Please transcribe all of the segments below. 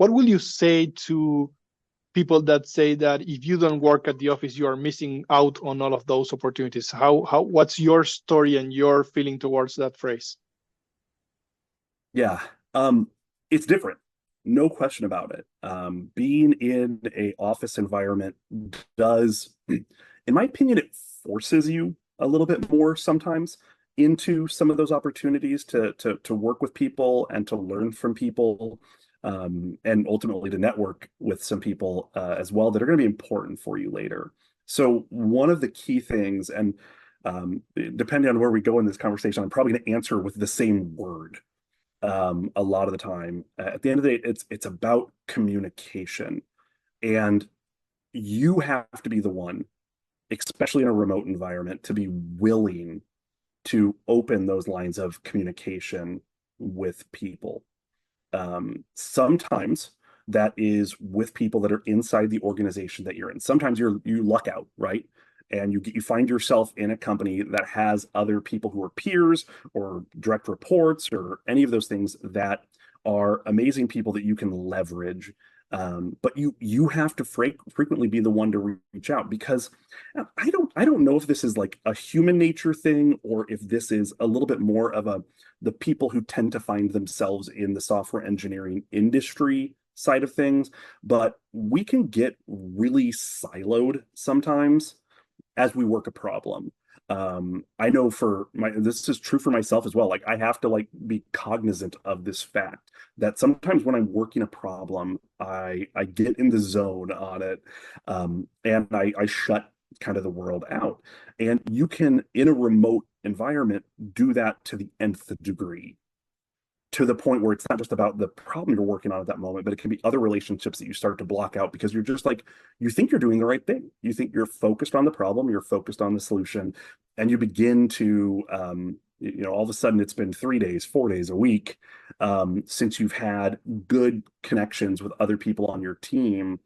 what will you say to people that say that if you don't work at the office, you are missing out on all of those opportunities? What's your story and your feeling towards that phrase? Yeah, it's different, no question about it. Being in a office environment does, in my opinion, it forces you a little bit more sometimes into some of those opportunities to work with people and to learn from people, and ultimately to network with some people as well that are going to be important for you later. So one of the key things, and depending on where we go in this conversation, I'm probably going to answer with the same word a lot of the time. At the end of the day, it's about communication, and you have to be the one, especially in a remote environment, to be willing to open those lines of communication with people. Sometimes that is with people that are inside the organization that you're in. Sometimes you luck out, right? And you find yourself in a company that has other people who are peers or direct reports or any of those things that are amazing people that you can leverage. But you have to frequently be the one to reach out, because I don't know if this is like a human nature thing or if this is a little bit more of the people who tend to find themselves in the software engineering industry side of things, but we can get really siloed sometimes as we work a problem. I know this is true for myself as well. Like I have to like be cognizant of this fact that sometimes when I'm working a problem, I get in the zone on it, and I shut kind of the world out. And you can, in a remote environment, do that to the nth degree, to the point where it's not just about the problem you're working on at that moment, but it can be other relationships that you start to block out because you're just like, you think you're doing the right thing. You think you're focused on the problem, you're focused on the solution, and you begin to, all of a sudden it's been 3 days, 4 days, a week, since you've had good connections with other people on your team,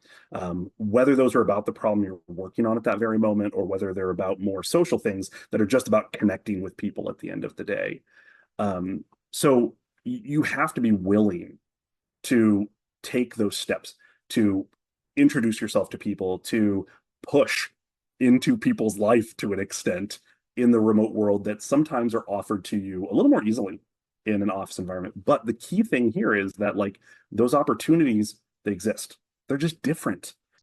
whether those are about the problem you're working on at that very moment or whether they're about more social things that are just about connecting with people at the end of the day. So you have to be willing to take those steps, to introduce yourself to people, to push into people's life to an extent in the remote world that sometimes are offered to you a little more easily in an office environment. But the key thing here is that like those opportunities, they exist. They're just different.